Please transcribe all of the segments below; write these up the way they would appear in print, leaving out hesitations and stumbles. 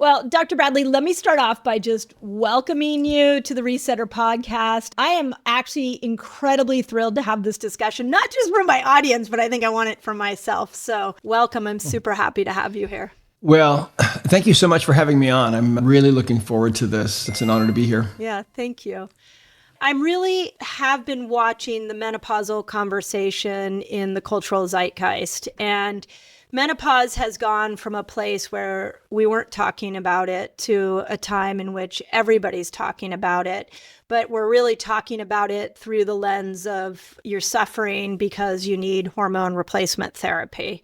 Well, Dr. Bradley, let me start off by just welcoming you to the Resetter podcast. I am actually incredibly thrilled to have this discussion, not just for my audience, but I think I want it for myself. So welcome. I'm super happy to have you here. Well, thank you so much for having me on. I'm really looking forward to this. It's an honor to be here. Yeah, thank you. I really have been watching the menopausal conversation in the cultural zeitgeist, and menopause has gone from a place where we weren't talking about it to a time in which everybody's talking about it, but we're really talking about it through the lens of you're suffering because you need hormone replacement therapy.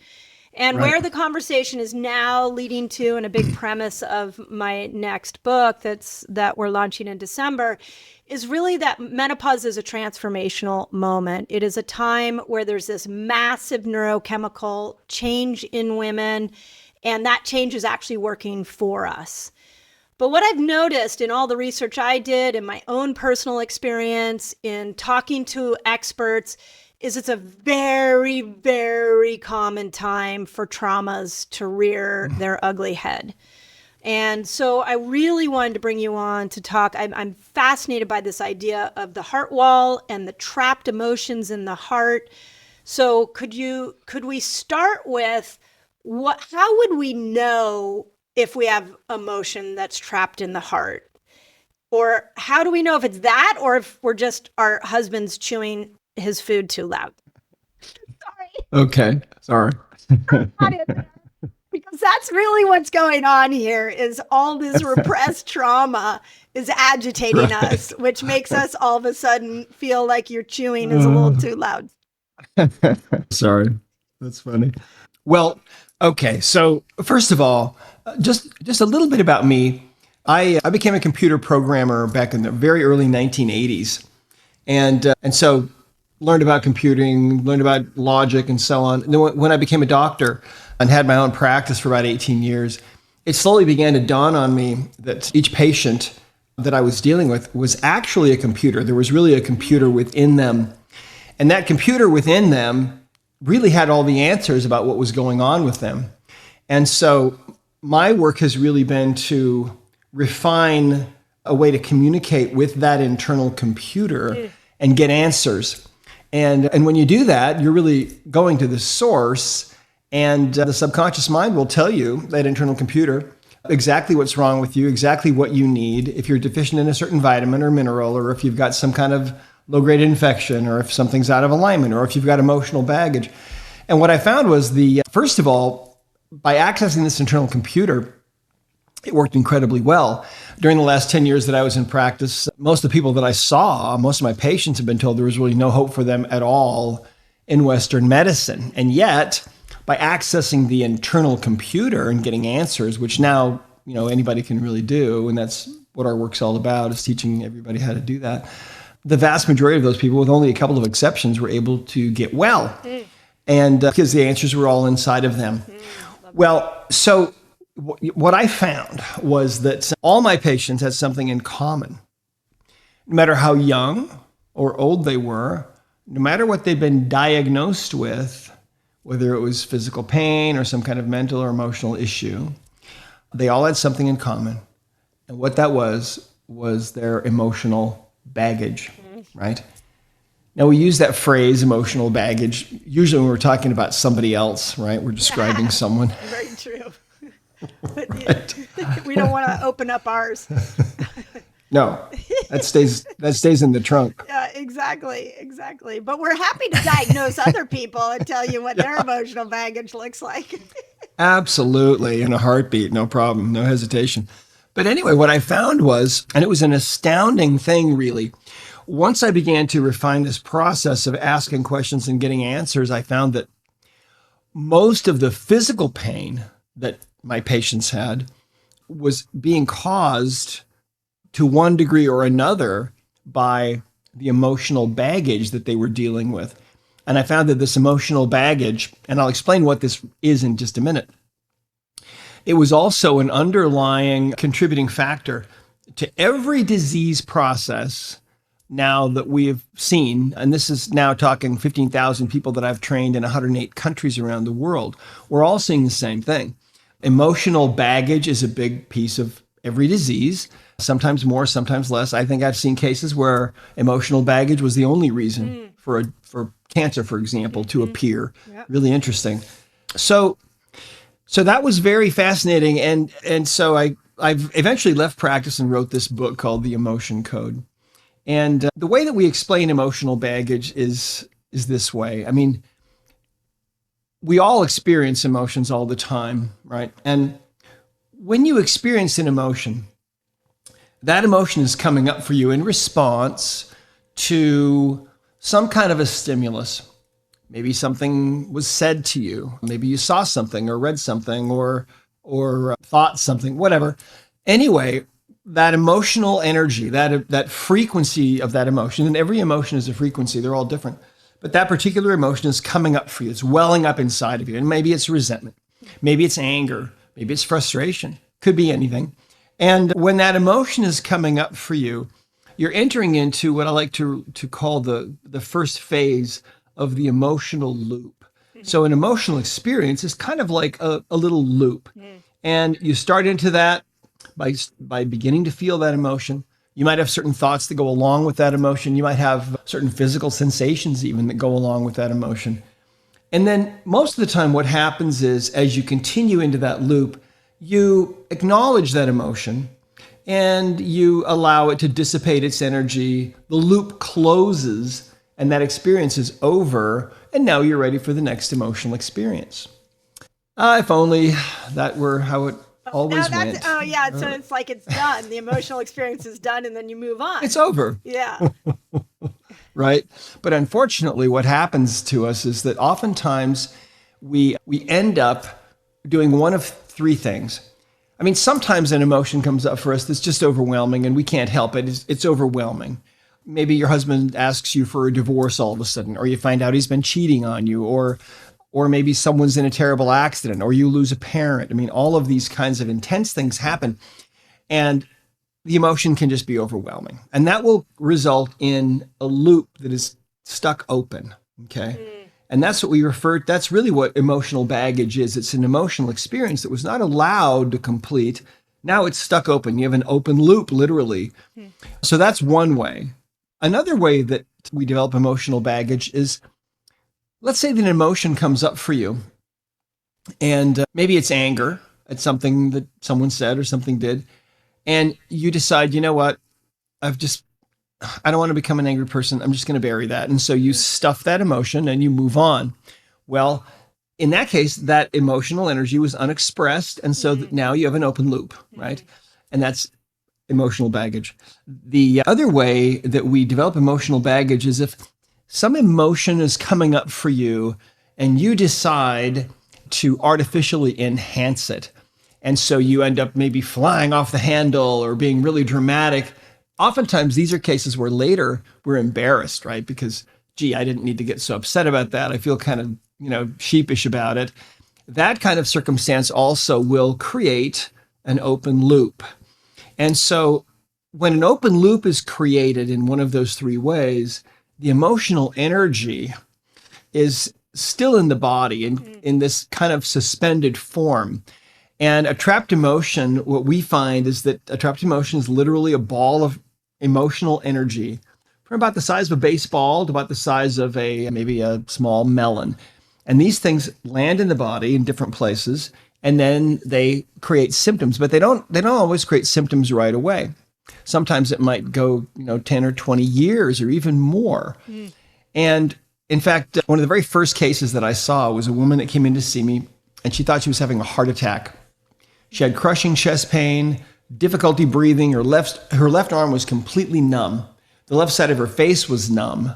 And Right. where the conversation is now leading to, and a big premise of my next book that we're launching in December, is really that menopause is a transformational moment. It is a time where there's this massive neurochemical change in women, and that change is actually working for us. But what I've noticed in all the research I did, in my own personal experience, in talking to experts, is it's a very, very common time for traumas to rear their ugly head. And so I really wanted to bring you on to talk. I'm fascinated by this idea of the heart wall and the trapped emotions in the heart. So could we start with how would we know if we have emotion that's trapped in the heart? Or how do we know if it's that or if we're just our husband's chewing his food too loud? Sorry. Okay. Sorry. Because that's really what's going on here is all this repressed trauma is agitating us, which makes us all of a sudden feel like your chewing is a little too loud. Sorry. That's funny. Well, okay. So first of all, just a little bit about me. I became a computer programmer back in the very early 1980s. And so learned about computing, learned about logic and so on. And then when I became a doctor and had my own practice for about 18 years, it slowly began to dawn on me that each patient that I was dealing with was actually a computer. There was really a computer within them. And that computer within them really had all the answers about what was going on with them. And so my work has really been to refine a way to communicate with that internal computer and get answers. And when you do that, you're really going to the source, and the subconscious mind will tell you, that internal computer, exactly what's wrong with you, exactly what you need, if you're deficient in a certain vitamin or mineral, or if you've got some kind of low-grade infection, or if something's out of alignment, or if you've got emotional baggage. And what I found was first of all, by accessing this internal computer, it worked incredibly well. During the last 10 years that I was in practice, most of the people that I saw, most of my patients have been told there was really no hope for them at all in Western medicine. And yet, by accessing the internal computer and getting answers, which now, anybody can really do, and that's what our work's all about, is teaching everybody how to do that. The vast majority of those people, with only a couple of exceptions, were able to get well. And because the answers were all inside of them. Well, so what I found was that all my patients had something in common. No matter how young or old they were, no matter what they'd been diagnosed with, whether it was physical pain or some kind of mental or emotional issue, they all had something in common. And what that was their emotional baggage, right? Now, we use that phrase, emotional baggage, usually when we're talking about somebody else, right? We're describing someone. Very true. Right. We don't want to open up ours. No, that stays in the trunk. Yeah, exactly. But we're happy to diagnose other people and tell you what their emotional baggage looks like. Absolutely, in a heartbeat, no problem, no hesitation. But anyway, what I found was, and it was an astounding thing, really, once I began to refine this process of asking questions and getting answers, I found that most of the physical pain that my patients had was being caused to one degree or another by the emotional baggage that they were dealing with. And I found that this emotional baggage, and I'll explain what this is in just a minute, it was also an underlying contributing factor to every disease process now that we have seen, and this is now talking 15,000 people that I've trained in 108 countries around the world. We're all seeing the same thing. Emotional baggage is a big piece of every disease, sometimes more, sometimes less. I think I've seen cases where emotional baggage was the only reason for cancer, for example, to appear. Yep. Really interesting. So that was very fascinating. And so I've eventually left practice and wrote this book called The Emotion Code. And the way that we explain emotional baggage is this way. I mean, we all experience emotions all the time, right? And when you experience an emotion, that emotion is coming up for you in response to some kind of a stimulus. Maybe something was said to you. Maybe you saw something or read something or thought something, whatever. Anyway, that emotional energy, that frequency of that emotion, and every emotion is a frequency, they're all different. But that particular emotion is coming up for you. It's welling up inside of you. And maybe it's resentment. Maybe it's anger. Maybe it's frustration. Could be anything. And when that emotion is coming up for you, you're entering into what I like to call the first phase of the emotional loop. So an emotional experience is kind of like a little loop. And you start into that by beginning to feel that emotion. You might have certain thoughts that go along with that emotion. You might have certain physical sensations even that go along with that emotion. And then most of the time what happens is as you continue into that loop, you acknowledge that emotion and you allow it to dissipate its energy. The loop closes and that experience is over. And now you're ready for the next emotional experience. If only that were how it always went. Oh, yeah. So it's like it's done. The emotional experience is done, and then you move on. It's over. Yeah. Right? But unfortunately, what happens to us is that oftentimes we end up doing one of three things. I mean, sometimes an emotion comes up for us that's just overwhelming, and we can't help it. It's overwhelming. Maybe your husband asks you for a divorce all of a sudden, or you find out he's been cheating on you, or maybe someone's in a terrible accident, or you lose a parent. I mean, all of these kinds of intense things happen, and the emotion can just be overwhelming. And that will result in a loop that is stuck open, okay? And that's what that's really what emotional baggage is. It's an emotional experience that was not allowed to complete. Now it's stuck open. You have an open loop, literally. So that's one way. Another way that we develop emotional baggage is, let's say that an emotion comes up for you, and maybe it's anger at something that someone said or something did, and you decide, you know what, I don't want to become an angry person. I'm just going to bury that. And so you stuff that emotion and you move on. Well, in that case, that emotional energy was unexpressed, and so now you have an open loop, right? And that's emotional baggage. The other way that we develop emotional baggage is if some emotion is coming up for you and you decide to artificially enhance it. And so you end up maybe flying off the handle or being really dramatic. Oftentimes these are cases where later we're embarrassed, right? Because, gee, I didn't need to get so upset about that. I feel kind of, sheepish about it. That kind of circumstance also will create an open loop. And so when an open loop is created in one of those three ways, the emotional energy is still in the body in this kind of suspended form. And a trapped emotion, what we find is that a trapped emotion is literally a ball of emotional energy from about the size of a baseball to about the size of maybe a small melon. And these things land in the body in different places, and then they create symptoms, but they don't always create symptoms right away. Sometimes it might go, 10 or 20 years or even more. And in fact, one of the very first cases that I saw was a woman that came in to see me, and she thought she was having a heart attack. She had crushing chest pain, difficulty breathing. Her left arm was completely numb. The left side of her face was numb.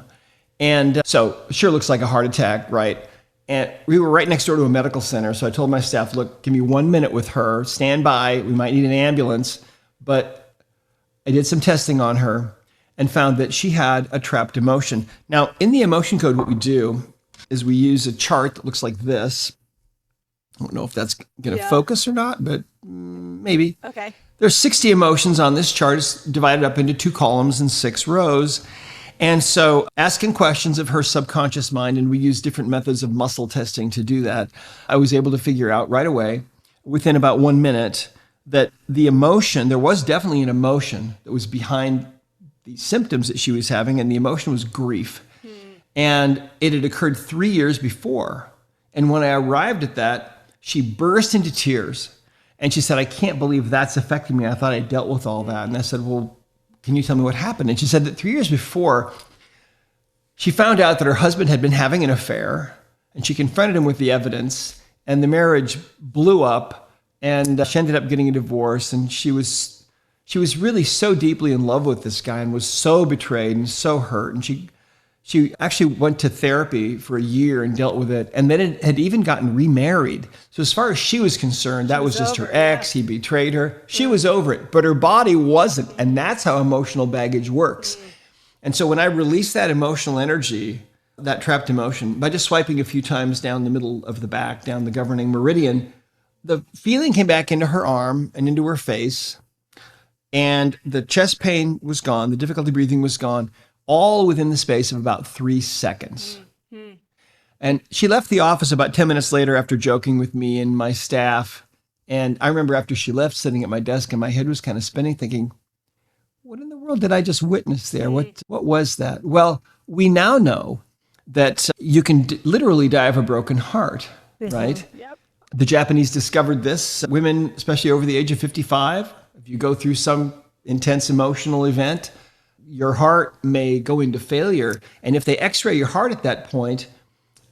And so it sure looks like a heart attack, right? And we were right next door to a medical center. So I told my staff, look, give me 1 minute with her, stand by. We might need an ambulance. But I did some testing on her and found that she had a trapped emotion. Now, in the emotion code, what we do is we use a chart that looks like this. I don't know if that's going to focus or not, but maybe. Okay. There's 60 emotions on this chart. It's divided up into 2 columns and 6 rows. And so asking questions of her subconscious mind, and we use different methods of muscle testing to do that, I was able to figure out right away within about 1 minute that the emotion, there was definitely an emotion that was behind the symptoms that she was having, and the emotion was grief. And it had occurred 3 years before. And when I arrived at that, she burst into tears. And she said, I can't believe that's affecting me. I thought I dealt with all that. And I said, well, can you tell me what happened? And she said that 3 years before, she found out that her husband had been having an affair, and she confronted him with the evidence, and the marriage blew up, and she ended up getting a divorce. And she was really so deeply in love with this guy and was so betrayed and so hurt. And she actually went to therapy for a year and dealt with it, and then it had even gotten remarried. So as far as she was concerned, that was just her ex. He betrayed her. She was over it, but her body wasn't, and that's how emotional baggage works. And so when I released that emotional energy, that trapped emotion, by just swiping a few times down the middle of the back, down the governing meridian, the feeling came back into her arm and into her face, and the chest pain was gone, the difficulty breathing was gone, all within the space of about 3 seconds. Mm-hmm. And she left the office about 10 minutes later after joking with me and my staff. And I remember after she left, sitting at my desk, and my head was kind of spinning, thinking, what in the world did I just witness there? What was that? Well, we now know that you can literally die of a broken heart, right? Yep. The Japanese discovered this. Women, especially over the age of 55, if you go through some intense emotional event, your heart may go into failure. And if they x-ray your heart at that point,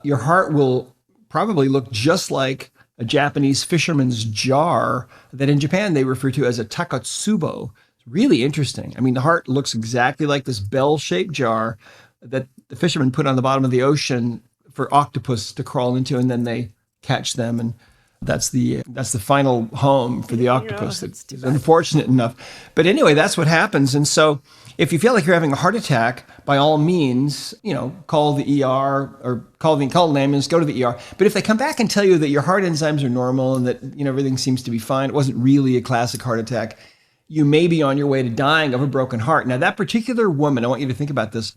your heart will probably look just like a Japanese fisherman's jar that in Japan they refer to as a takotsubo. It's really interesting. I mean, the heart looks exactly like this bell-shaped jar that the fishermen put on the bottom of the ocean for octopus to crawl into, and then they catch them. And that's the final home for the octopus. It's unfortunate enough. But anyway, that's what happens. And so if you feel like you're having a heart attack, by all means, call the ER or call an ambulance, go to the ER. But if they come back and tell you that your heart enzymes are normal and that everything seems to be fine, it wasn't really a classic heart attack, you may be on your way to dying of a broken heart. Now, that particular woman, I want you to think about this.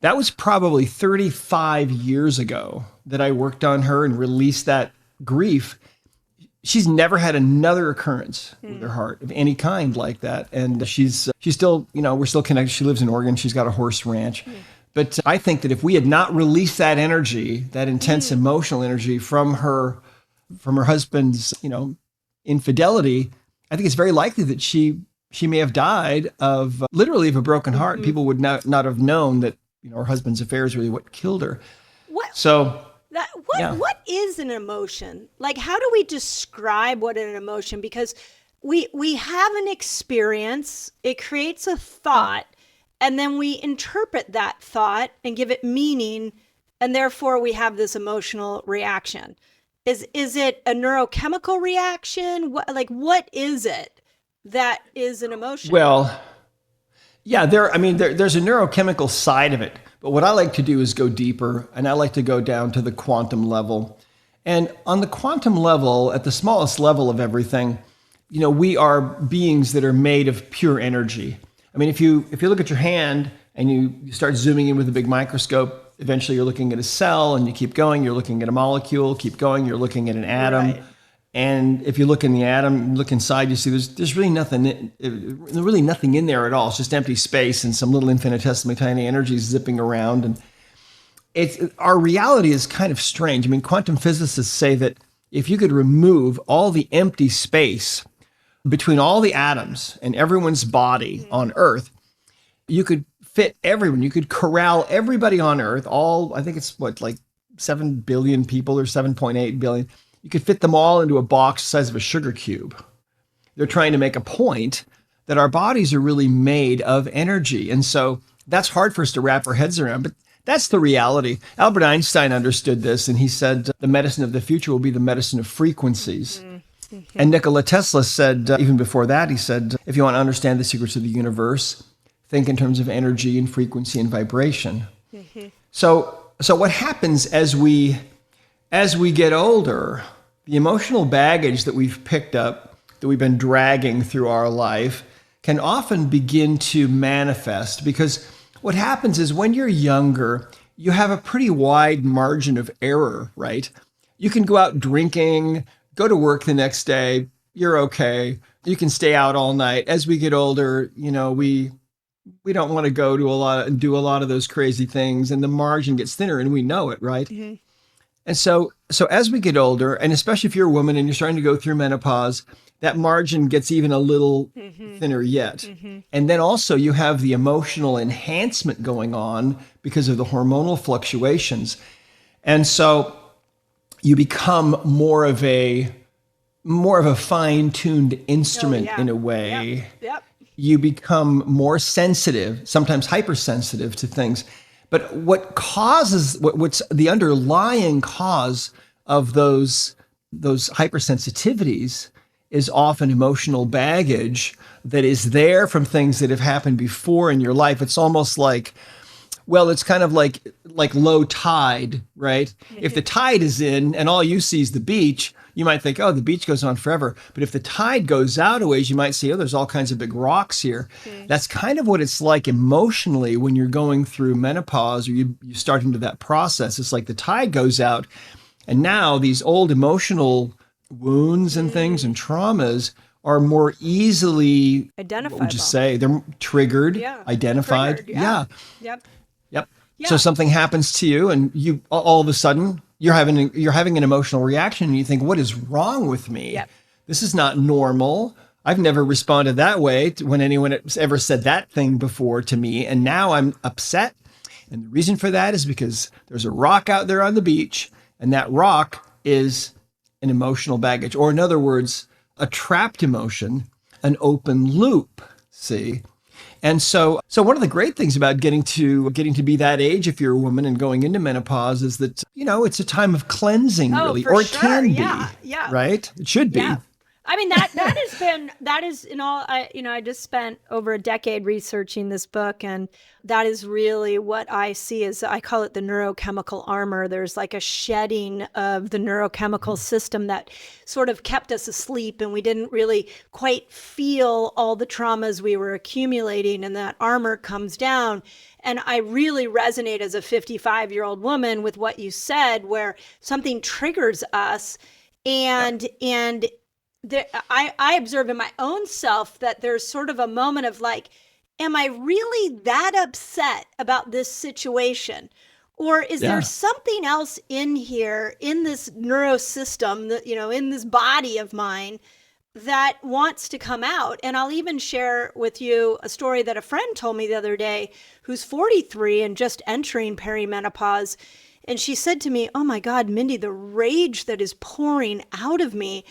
That was probably 35 years ago that I worked on her and released that grief. She's never had another occurrence with her heart of any kind like that. And she's still, we're still connected. She lives in Oregon. She's got a horse ranch. But I think that if we had not released that energy, that intense emotional energy from her husband's, infidelity, I think it's very likely that she may have died of literally of a broken heart. Mm-hmm. People would not have known that, her husband's affair is really what killed her. What is an emotion? Like, how do we describe what an emotion? Because we have an experience, it creates a thought, and then we interpret that thought and give it meaning, and therefore we have this emotional reaction. Is it a neurochemical reaction? What is it that is an emotion? Well, yeah, there's a neurochemical side of it. But what I like to do is go deeper, and I like to go down to the quantum level. And on the quantum level, at the smallest level of everything, we are beings that are made of pure energy. I mean, if you look at your hand and you start zooming in with a big microscope, eventually you're looking at a cell, and you keep going, you're looking at a molecule, keep going, you're looking at an atom. Right. And if you look in the atom, look inside, you see there's really nothing in there at all. It's just empty space and some little infinitesimally tiny energies zipping around. And our reality is kind of strange. I mean, quantum physicists say that if you could remove all the empty space between all the atoms and everyone's body on Earth, you could fit everyone. You could corral everybody on Earth. I think it's 7 billion people or 7.8 billion. You could fit them all into a box the size of a sugar cube. They're trying to make a point that our bodies are really made of energy. And so that's hard for us to wrap our heads around, but that's the reality. Albert Einstein understood this, and he said the medicine of the future will be the medicine of frequencies. Mm-hmm. And Nikola Tesla said, even before that, he said, if you want to understand the secrets of the universe, think in terms of energy and frequency and vibration. Mm-hmm. So what happens as we get older, the emotional baggage that we've picked up, that we've been dragging through our life, can often begin to manifest. Because what happens is when you're younger, you have a pretty wide margin of error, right? You can go out drinking, go to work the next day. You're okay. You can stay out all night. As we get older, we don't want to go to do a lot of those crazy things, and the margin gets thinner, and we know it, right? Mm-hmm. And so as we get older, and especially if you're a woman and you're starting to go through menopause, that margin gets even a little thinner yet. Mm-hmm. And then also you have the emotional enhancement going on because of the hormonal fluctuations. And so you become more of a fine-tuned instrument in a way. Yep. You become more sensitive, sometimes hypersensitive to things. But what's the underlying cause of those hypersensitivities is often emotional baggage that is there from things that have happened before in your life. It's almost like, well, it's kind of like low tide, right? If the tide is in and all you see is the beach, you might think, oh, the beach goes on forever. But if the tide goes out a ways, you might see, oh, there's all kinds of big rocks here. That's kind of what it's like emotionally when you're going through menopause or you start into that process. It's like the tide goes out, and now these old emotional wounds and things and traumas are more easily identifiable. What would you say? They're triggered, identified. Triggered, yeah. Yep. Yeah. So something happens to you, and you all of a sudden you're having an emotional reaction, and you think, "What is wrong with me? Yep. This is not normal. I've never responded that way when anyone has ever said that thing before to me, and now I'm upset." And the reason for that is because there's a rock out there on the beach, and that rock is an emotional baggage, or in other words, a trapped emotion, an open loop. See. And so one of the great things about getting to be that age, if you're a woman and going into menopause, is that, it's a time of cleansing, really, or it can be, right? It should be. Yeah. I mean, that is in all, I just spent over a decade researching this book, and that is really what I see as, I call it the neurochemical armor. There's like a shedding of the neurochemical system that sort of kept us asleep, and we didn't really quite feel all the traumas we were accumulating, and that armor comes down. And I really resonate as a 55-year-old woman with what you said, where something triggers us, and I observe in my own self that there's sort of a moment of like, am I really that upset about this situation? Or is there something else in here, in this neurosystem, that, in this body of mine that wants to come out? And I'll even share with you a story that a friend told me the other day, who's 43 and just entering perimenopause. And she said to me, "Oh my God, Mindy, the rage that is pouring out of me,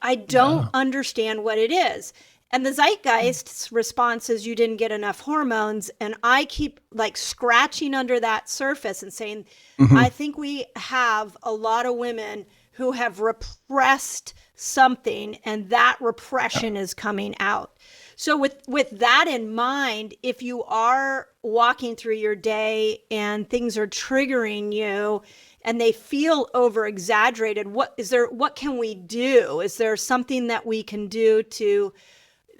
I don't understand what it is." And the zeitgeist's response is, you didn't get enough hormones. And I keep like scratching under that surface and saying, I think we have a lot of women who have repressed something, and that repression is coming out. So with that in mind, if you are walking through your day and things are triggering you and they feel over exaggerated, what can we do? Is there something that we can do to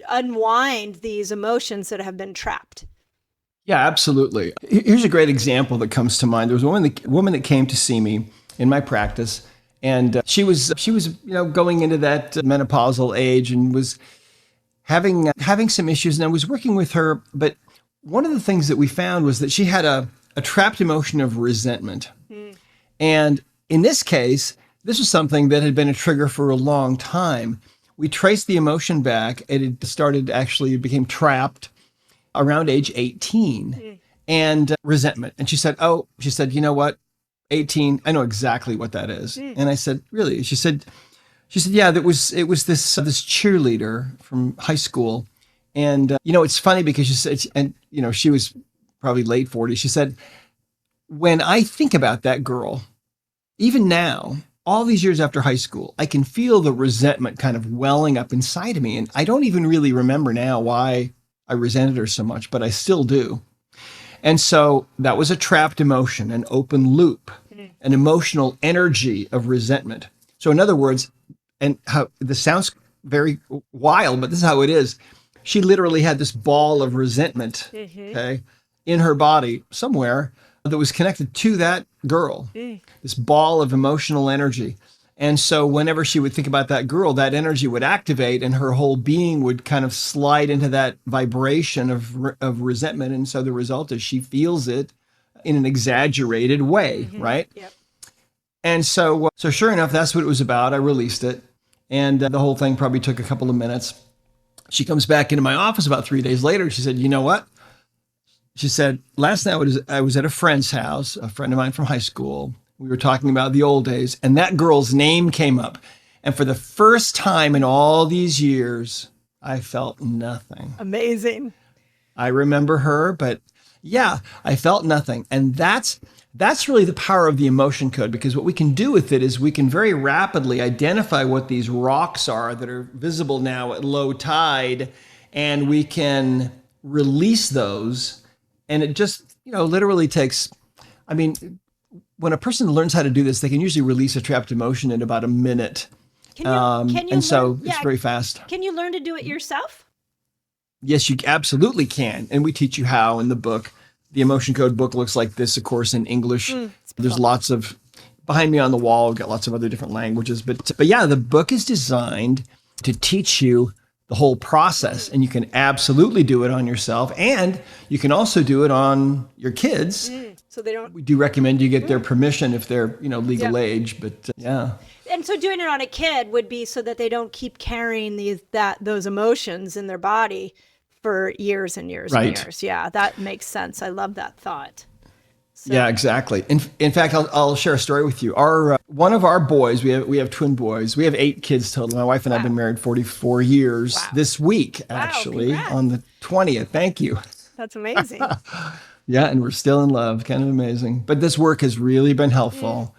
unwind these emotions that have been trapped? Yeah, absolutely. Here's a great example that comes to mind. There was a woman that came to see me in my practice, and she was going into that menopausal age and was having some issues, and I was working with her. But one of the things that we found was that she had a trapped emotion of resentment. And in this case, this was something that had been a trigger for a long time. We traced the emotion back, and it became trapped around age 18 and resentment. And she said, you know what? 18, I know exactly what that is. And I said, really? She said, yeah, it was this cheerleader from high school. And, it's funny because she said, and, she was probably late 40s. She said, when I think about that girl, even now, all these years after high school, I can feel the resentment kind of welling up inside of me. And I don't even really remember now why I resented her so much, but I still do. And so that was a trapped emotion, an open loop, an emotional energy of resentment. So in other words, and how this sounds very wild, but this is how it is. She literally had this ball of resentment, in her body somewhere that was connected to that girl, this ball of emotional energy. And so whenever she would think about that girl, that energy would activate and her whole being would kind of slide into that vibration of resentment. And so the result is she feels it in an exaggerated way, right? Yep. And so sure enough, that's what it was about. I released it. And the whole thing probably took a couple of minutes. She comes back into my office about 3 days later. She said, you know what? She said, last night I was at a friend's house, a friend of mine from high school. We were talking about the old days, and that girl's name came up. And for the first time in all these years, I felt nothing. Amazing. I remember her, but yeah, I felt nothing. And that's really the power of the emotion code, because what we can do with it is we can very rapidly identify what these rocks are that are visible now at low tide, and we can release those. And it just, literally takes, when a person learns how to do this, they can usually release a trapped emotion in about a minute. It's very fast. Can you learn to do it yourself? Yes, you absolutely can. And we teach you how in the book. The emotion code book looks like this, of course, in English. There's lots of, behind me on the wall, we've got lots of other different languages. But yeah, the book is designed to teach you the whole process. And you can absolutely do it on yourself. And you can also do it on your kids. So they don't. We do recommend you get their permission if they're, legal age. But yeah. And so doing it on a kid would be so that they don't keep carrying those emotions in their body for years and years and years. Yeah, that makes sense. I love that thought. So. Yeah, exactly. In fact, I'll share a story with you. One of our boys, we have twin boys. We have 8 kids total. My wife and I have been married 44 years this week, actually, on the 20th. Thank you. That's amazing. Yeah, and we're still in love. Kind of amazing. But this work has really been helpful,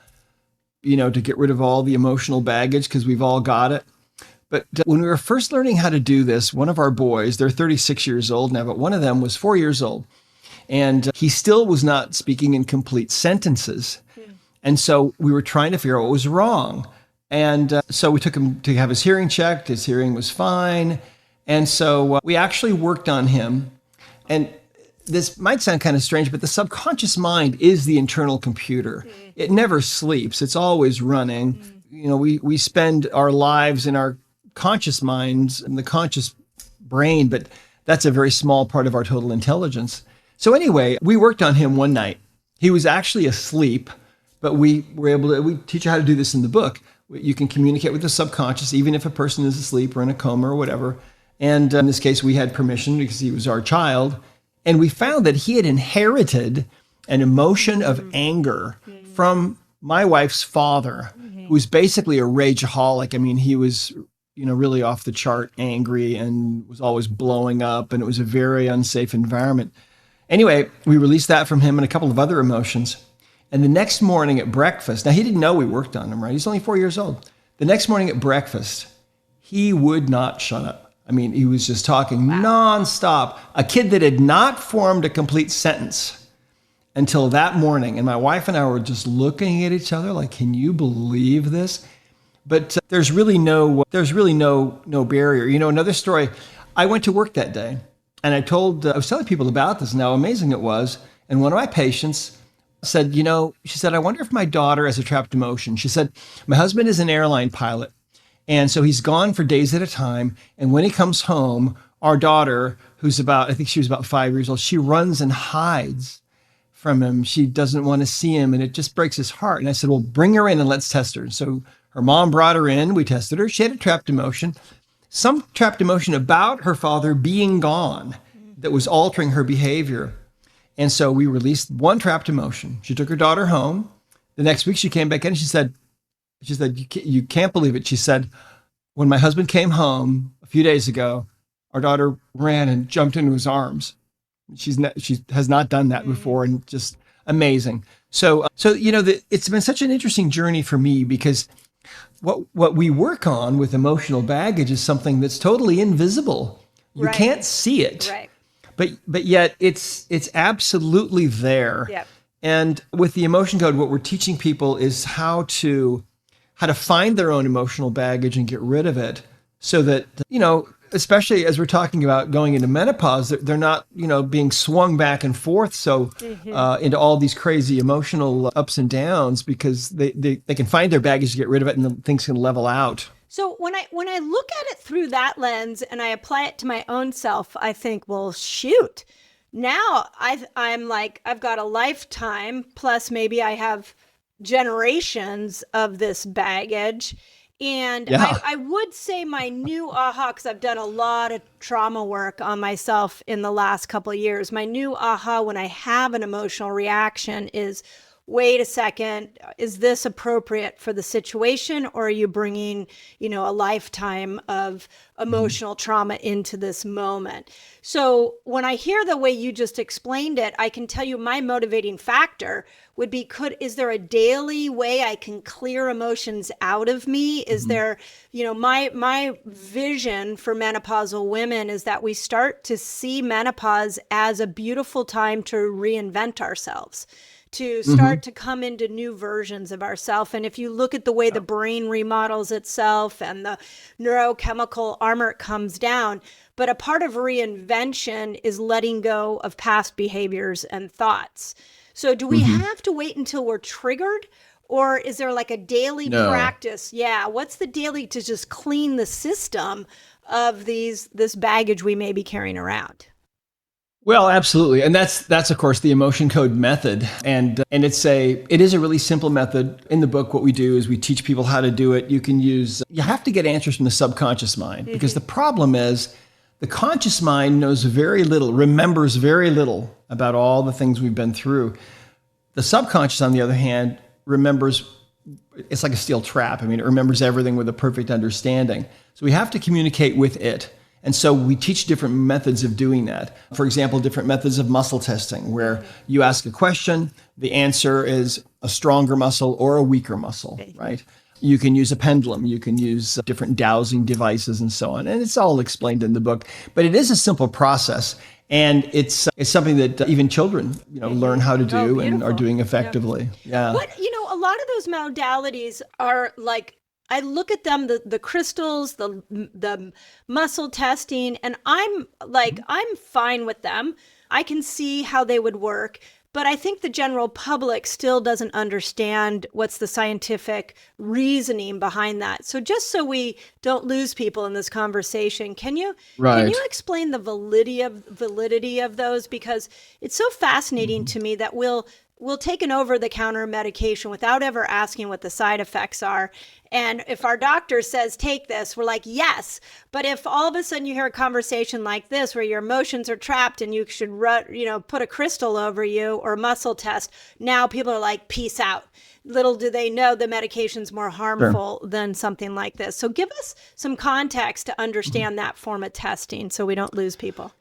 to get rid of all the emotional baggage, because we've all got it. But when we were first learning how to do this, one of our boys, they're 36 years old now, but one of them was 4 years old. And he still was not speaking in complete sentences. And so we were trying to figure out what was wrong. And so we took him to have his hearing checked. His hearing was fine. And so we actually worked on him. And this might sound kind of strange, but the subconscious mind is the internal computer. It never sleeps. It's always running. We spend our lives in our conscious minds and the conscious brain, but that's a very small part of our total intelligence. So anyway, we worked on him one night. He was actually asleep, but we teach you how to do this in the book. You can communicate with the subconscious, even if a person is asleep or in a coma or whatever. And in this case, we had permission because he was our child. And we found that he had inherited an emotion of anger from my wife's father, who was basically a rageaholic. He was, really off the chart angry and was always blowing up, and it was a very unsafe environment. Anyway, we released that from him and a couple of other emotions. And the next morning at breakfast, now he didn't know we worked on him, right? He's only 4 years old. The next morning at breakfast, he would not shut up. He was just talking nonstop. A kid that had not formed a complete sentence until that morning. And my wife and I were just looking at each other like, can you believe this? But there's really no barrier. Another story, I went to work that day and I was telling people about this and how amazing it was. And one of my patients said, she said, I wonder if my daughter has a trapped emotion. She said, my husband is an airline pilot. And so he's gone for days at a time. And when he comes home, our daughter, who's I think she was about 5 years old, she runs and hides from him. She doesn't want to see him. And it just breaks his heart. And I said, well, bring her in and let's test her. So her mom brought her in. We tested her. She had a trapped emotion, some trapped emotion about her father being gone that was altering her behavior. And so we released one trapped emotion. She took her daughter home. The next week she came back in and she said, you can't believe it. She said, when my husband came home a few days ago, our daughter ran and jumped into his arms. She has not done that before, and just amazing. So it's been such an interesting journey for me, because what we work on with emotional baggage is something that's totally invisible. You can't see it, but yet it's absolutely there. Yep. And with the emotion code, what we're teaching people is how to find their own emotional baggage and get rid of it, so that especially as we're talking about going into menopause, they're not, being swung back and forth into all these crazy emotional ups and downs because they can find their baggage, get rid of it, and then things can level out. So when I look at it through that lens and I apply it to my own self, I think, well, shoot. Now I'm like, I've got a lifetime, plus maybe I have generations of this baggage. And Yeah. I would say my new aha, because I've done a lot of trauma work on myself in the last couple of years, my new aha when I have an emotional reaction is, wait a second, is this appropriate for the situation, or are you bringing, a lifetime of emotional trauma into this moment? So when I hear the way you just explained it, I can tell you my motivating factor would be, is there a daily way I can clear emotions out of me? Is there, my vision for menopausal women is that we start to see menopause as a beautiful time to reinvent ourselves, to start to come into new versions of ourselves. And if you look at the way the brain remodels itself and the neurochemical armor comes down, but a part of reinvention is letting go of past behaviors and thoughts. So do we have to wait until we're triggered? Or is there like a daily practice? Yeah. What's the daily to just clean the system of this baggage we may be carrying around? Well, absolutely. And that's of course the emotion code method. And it is a really simple method. In the book, what we do is we teach people how to do it. You have to get answers from the subconscious mind, because the problem is the conscious mind knows very little, remembers very little about all the things we've been through. The subconscious, on the other hand, remembers. It's like a steel trap. I mean, it remembers everything with a perfect understanding. So we have to communicate with it. And so we teach different methods of doing that. For example, different methods of muscle testing, where you ask a question, the answer is a stronger muscle or a weaker muscle, right? You can use a pendulum, you can use different dowsing devices and so on. And it's all explained in the book, but it is a simple process. And it's something that even children, learn how to do and are doing effectively. Yeah. But, a lot of those modalities are like, I look at them, the crystals, the muscle testing, and I'm fine with them. I can see how they would work, but I think the general public still doesn't understand what's the scientific reasoning behind that. So just so we don't lose people in this conversation, can you explain the validity of those? Because it's so fascinating to me that we'll take an over-the-counter medication without ever asking what the side effects are. And if our doctor says, take this, we're like, yes. But if all of a sudden you hear a conversation like this, where your emotions are trapped and you should put a crystal over you or a muscle test, now people are like, peace out. Little do they know the medication's more harmful than something like this. So give us some context to understand that form of testing so we don't lose people.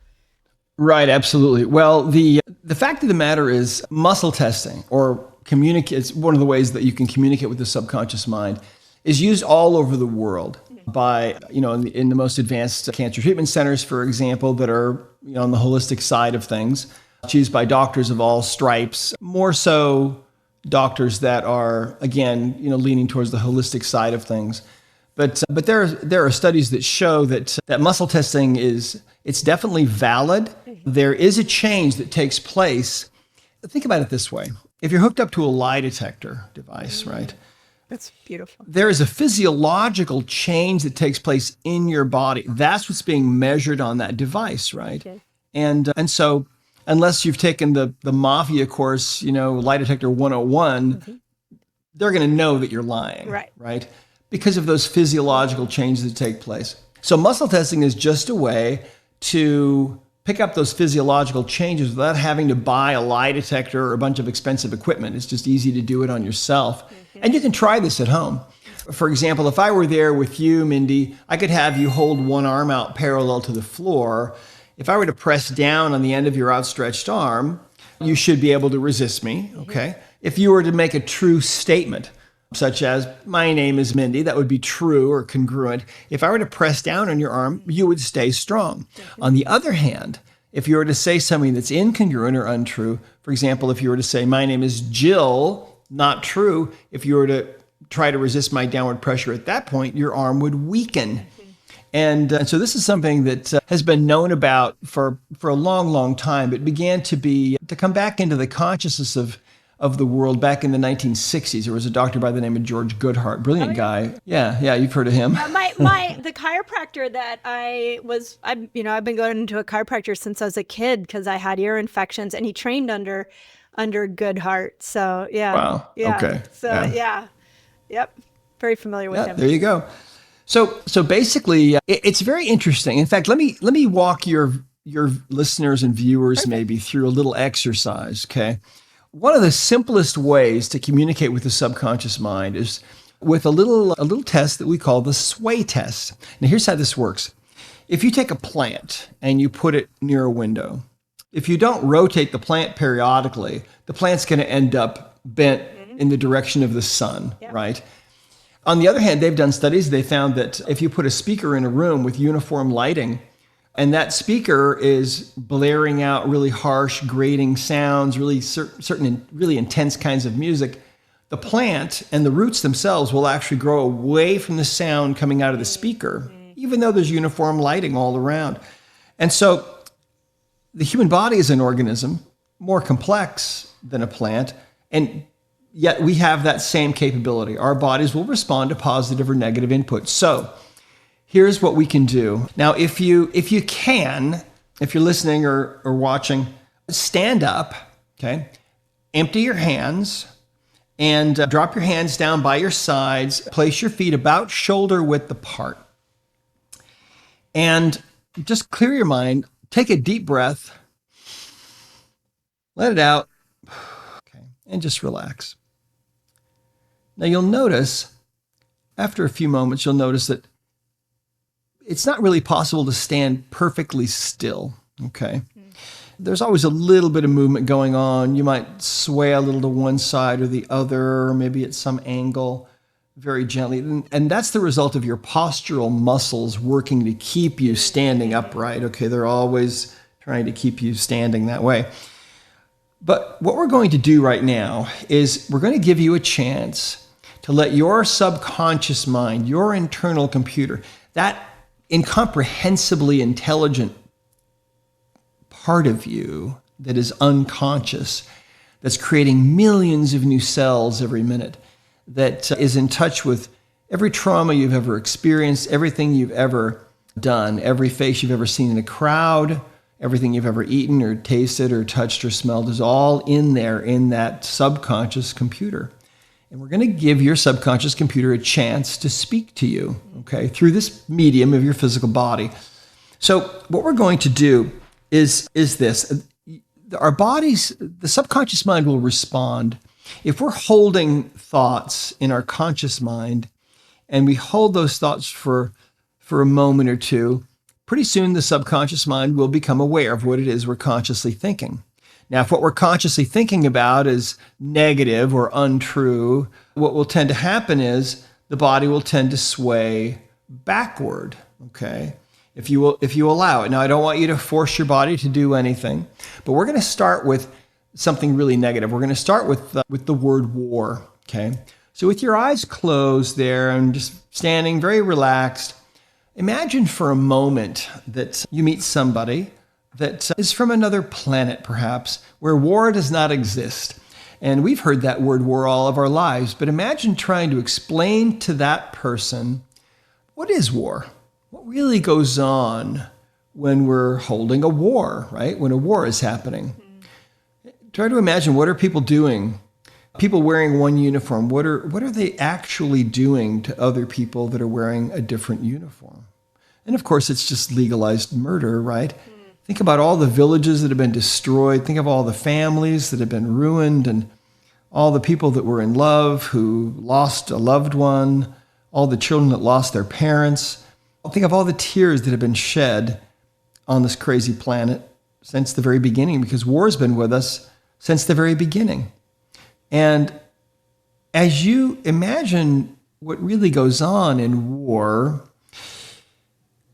Right, absolutely. Well, the fact of the matter is, muscle testing or communicate, it's one of the ways that you can communicate with the subconscious mind, is used all over the world by, in the most advanced cancer treatment centers, for example, that are, on the holistic side of things. It's used by doctors of all stripes, more so doctors that are, again, leaning towards the holistic side of things. But there are studies that show that muscle testing it's definitely valid. There is a change that takes place. Think about it this way. If you're hooked up to a lie detector device, right? That's beautiful. There is a physiological change that takes place in your body. That's what's being measured on that device, right? Okay. And so unless you've taken the mafia course, lie detector 101, they're going to know that you're lying, right? Because of those physiological changes that take place. So muscle testing is just a way to pick up those physiological changes without having to buy a lie detector or a bunch of expensive equipment. It's just easy to do it on yourself. And you can try this at home. For example, if I were there with you, Mindy, I could have you hold one arm out parallel to the floor. If I were to press down on the end of your outstretched arm, you should be able to resist me, okay? If you were to make a true statement, such as, my name is Mindy, that would be true or congruent. If I were to press down on your arm, you would stay strong. On the other hand, if you were to say something that's incongruent or untrue, for example, if you were to say, my name is Jill, not true, if you were to try to resist my downward pressure at that point, your arm would weaken. And so this is something that has been known about for a long, long time. It began to come back into the consciousness of the world back in the 1960s. There was a doctor by the name of George Goodhart, brilliant guy. Yeah, you've heard of him. The chiropractor that I've been going to a chiropractor since I was a kid because I had ear infections, and he trained under Goodhart. So yeah. Wow. Yeah. Okay. So yeah. Yep. Very familiar with him. There you go. So basically, it's very interesting. In fact, let me walk your listeners and viewers maybe through a little exercise. Okay. One of the simplest ways to communicate with the subconscious mind is with a little test that we call the sway test. Now, here's how this works. If you take a plant and you put it near a window, if you don't rotate the plant periodically, the plant's going to end up bent in the direction of the sun, right? On the other hand, they've done studies. They found that if you put a speaker in a room with uniform lighting, and that speaker is blaring out really harsh, grating sounds, really certain really intense kinds of music, the plant and the roots themselves will actually grow away from the sound coming out of the speaker, even though there's uniform lighting all around. And so the human body is an organism, more complex than a plant, and yet we have that same capability. Our bodies will respond to positive or negative input. So here's what we can do. Now, if you're listening or watching, stand up, okay? Empty your hands and drop your hands down by your sides. Place your feet about shoulder width apart. And just clear your mind. Take a deep breath. Let it out. Okay. And just relax. Now you'll notice, after a few moments, you'll notice that it's not really possible to stand perfectly still, okay? There's always a little bit of movement going on. You might sway a little to one side or the other, or maybe at some angle, very gently. And that's the result of your postural muscles working to keep you standing upright, okay? They're always trying to keep you standing that way. But what we're going to do right now is we're going to give you a chance to let your subconscious mind, your internal computer, that incomprehensibly intelligent part of you that is unconscious, that's creating millions of new cells every minute, that is in touch with every trauma you've ever experienced, everything you've ever done, every face you've ever seen in a crowd, everything you've ever eaten or tasted or touched or smelled is all in there in that subconscious computer. And we're going to give your subconscious computer a chance to speak to you, okay, through this medium of your physical body. So what we're going to do is this. Our bodies, the subconscious mind will respond. If we're holding thoughts in our conscious mind and we hold those thoughts for a moment or two, pretty soon the subconscious mind will become aware of what it is we're consciously thinking. Now, if what we're consciously thinking about is negative or untrue, what will tend to happen is the body will tend to sway backward, okay? If you allow it. Now, I don't want you to force your body to do anything, but we're going to start with something really negative. We're going to start with the word war, okay? So with your eyes closed there and just standing very relaxed, imagine for a moment that you meet somebody that is from another planet, perhaps, where war does not exist. And we've heard that word war all of our lives, but imagine trying to explain to that person, what is war? What really goes on when we're holding a war, right? When a war is happening. Try to imagine, what are people doing? People wearing one uniform, what are they actually doing to other people that are wearing a different uniform? And of course, it's just legalized murder, right? Think about all the villages that have been destroyed. Think of all the families that have been ruined and all the people that were in love who lost a loved one, all the children that lost their parents. Think of all the tears that have been shed on this crazy planet since the very beginning, because war has been with us since the very beginning. And as you imagine what really goes on in war,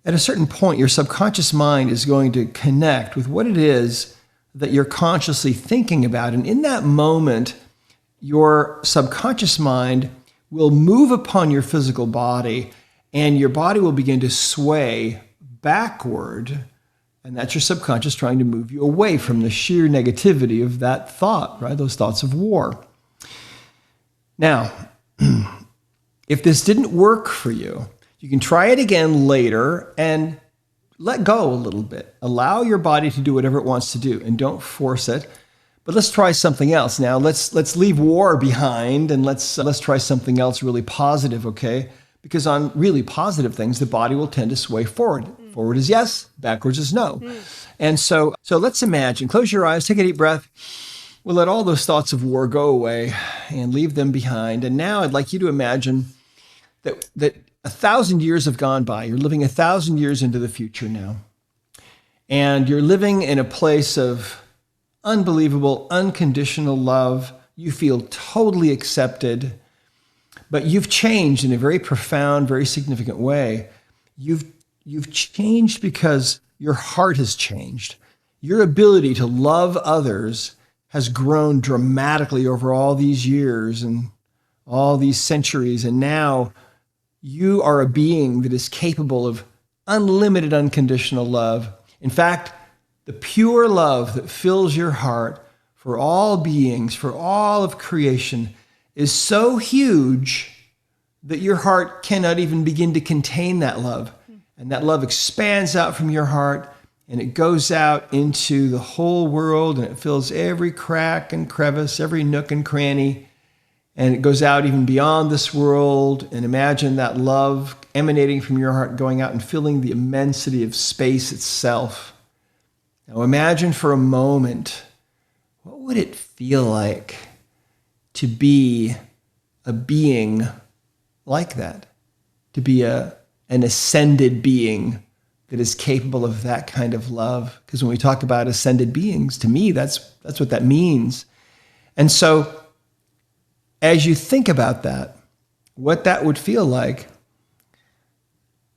at a certain point, your subconscious mind is going to connect with what it is that you're consciously thinking about. And in that moment, your subconscious mind will move upon your physical body and your body will begin to sway backward. And that's your subconscious trying to move you away from the sheer negativity of that thought, right? Those thoughts of war. Now, if this didn't work for you, you can try it again later and let go a little bit. Allow your body to do whatever it wants to do and don't force it. But let's try something else. Now, let's leave war behind and let's try something else really positive, okay? Because on really positive things, the body will tend to sway forward. Forward is yes, backwards is no. And so let's imagine, close your eyes, take a deep breath. We'll let all those thoughts of war go away and leave them behind. And now I'd like you to imagine that 1,000 years have gone by. You're living 1,000 years into the future now. And you're living in a place of unbelievable, unconditional love. You feel totally accepted, but you've changed in a very profound, very significant way. You've changed because your heart has changed. Your ability to love others has grown dramatically over all these years and all these centuries. And now you are a being that is capable of unlimited, unconditional love. In fact, the pure love that fills your heart for all beings, for all of creation, is so huge that your heart cannot even begin to contain that love. And that love expands out from your heart and it goes out into the whole world and it fills every crack and crevice, every nook and cranny. And it goes out even beyond this world. And imagine that love emanating from your heart going out and filling the immensity of space itself. Now imagine for a moment, what would it feel like to be a being like that? To be an ascended being that is capable of that kind of love? Because when we talk about ascended beings, to me, that's what that means. And so as you think about that, what that would feel like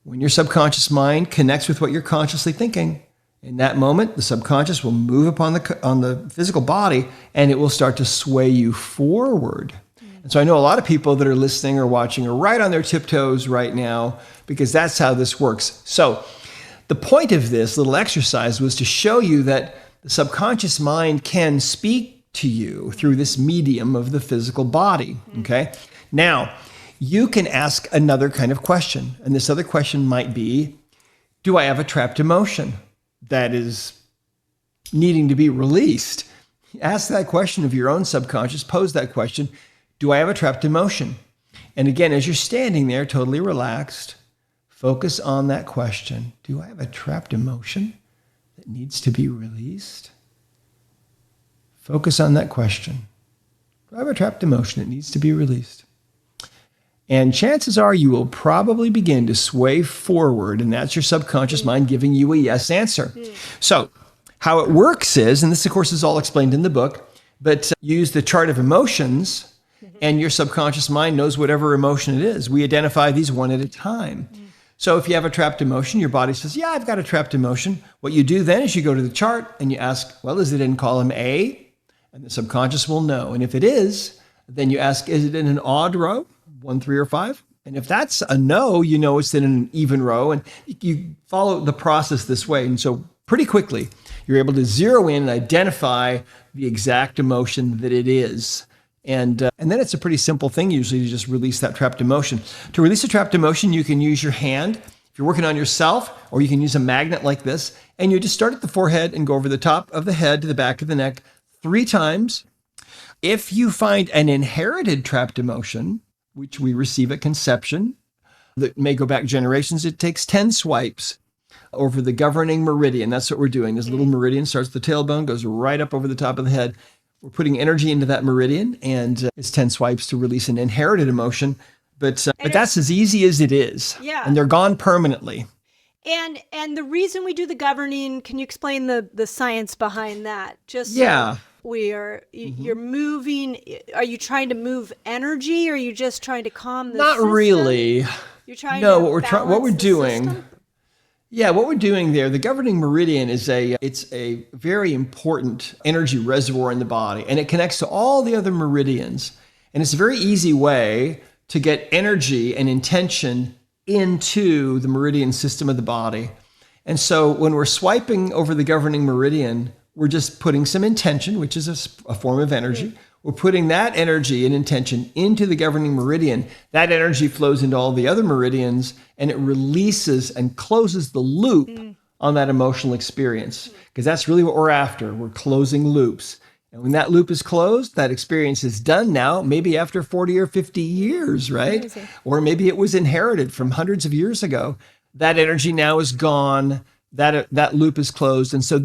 when your subconscious mind connects with what you're consciously thinking, in that moment, the subconscious will move upon the physical body and it will start to sway you forward. And so I know a lot of people that are listening or watching are right on their tiptoes right now because that's how this works. So the point of this little exercise was to show you that the subconscious mind can speak to you through this medium of the physical body, okay? Now, you can ask another kind of question, and this other question might be, do I have a trapped emotion that is needing to be released? Ask that question of your own subconscious, pose that question, do I have a trapped emotion? And again, as you're standing there totally relaxed, focus on that question. Do I have a trapped emotion that needs to be released? Focus on that question. Do I have a trapped emotion that needs to be released? And chances are you will probably begin to sway forward, and that's your subconscious mind giving you a yes answer. So how it works is, and this of course is all explained in the book, but use the chart of emotions, and your subconscious mind knows whatever emotion it is. We identify these one at a time. So if you have a trapped emotion, your body says, yeah, I've got a trapped emotion. What you do then is you go to the chart and you ask, well, is it in column A? And the subconscious will know. And if it is, then you ask, is it in an odd row, 1, 3, or 5? And if that's a no, you know it's in an even row. And you follow the process this way. And so pretty quickly, you're able to zero in and identify the exact emotion that it is. And then it's a pretty simple thing usually to just release that trapped emotion. To release a trapped emotion, you can use your hand if you're working on yourself, or you can use a magnet like this. And you just start at the forehead and go over the top of the head to the back of the neck 3 times. If you find an inherited trapped emotion, which we receive at conception, that may go back generations, it takes 10 swipes over the governing meridian. That's what we're doing. This little meridian starts at the tailbone, goes right up over the top of the head. We're putting energy into that meridian, and it's 10 swipes to release an inherited emotion. But that's as easy as it is. Yeah. And they're gone permanently. And the reason we do the governing, can you explain the science behind that? Just Yeah. You're moving. Are you trying to move energy, or are you just trying to calm the Not system? really. You're trying No, to what we're balance the doing. system? Yeah, what we're doing there, the governing meridian it's a very important energy reservoir in the body, and it connects to all the other meridians. And it's a very easy way to get energy and intention into the meridian system of the body. And so when we're swiping over the governing meridian, we're just putting some intention, which is a form of energy. We're putting that energy and intention into the governing meridian. That energy flows into all the other meridians, and it releases and closes the loop on that emotional experience. Because that's really what we're after. We're closing loops. And when that loop is closed, that experience is done now, maybe after 40 or 50 years, right? Amazing. Or maybe it was inherited from hundreds of years ago. That energy now is gone. That loop is closed. And so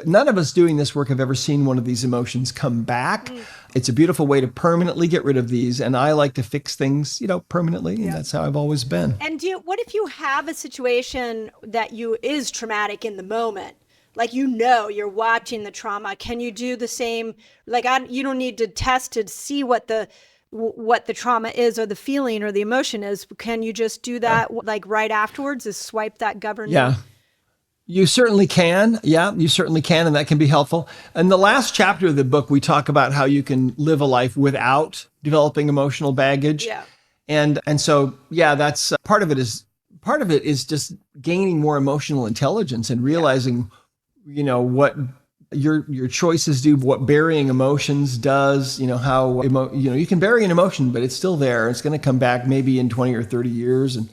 none of us doing this work have ever seen one of these emotions come back. It's a beautiful way to permanently get rid of these. And I like to fix things, permanently. And that's how I've always been. And what if you have a situation that is traumatic in the moment? Like, you're watching the trauma. Can you do the same? Like, you don't need to test to see what the trauma is or the feeling or the emotion is. Can you just do that like right afterwards? Is swipe that governing? Yeah. You certainly can. Yeah, you certainly can. And that can be helpful. In the last chapter of the book, we talk about how you can live a life without developing emotional baggage. Yeah. And so, yeah, that's part of it is just gaining more emotional intelligence and realizing, what your choices do, what burying emotions does, how, you can bury an emotion, but it's still there. It's going to come back maybe in 20 or 30 years. And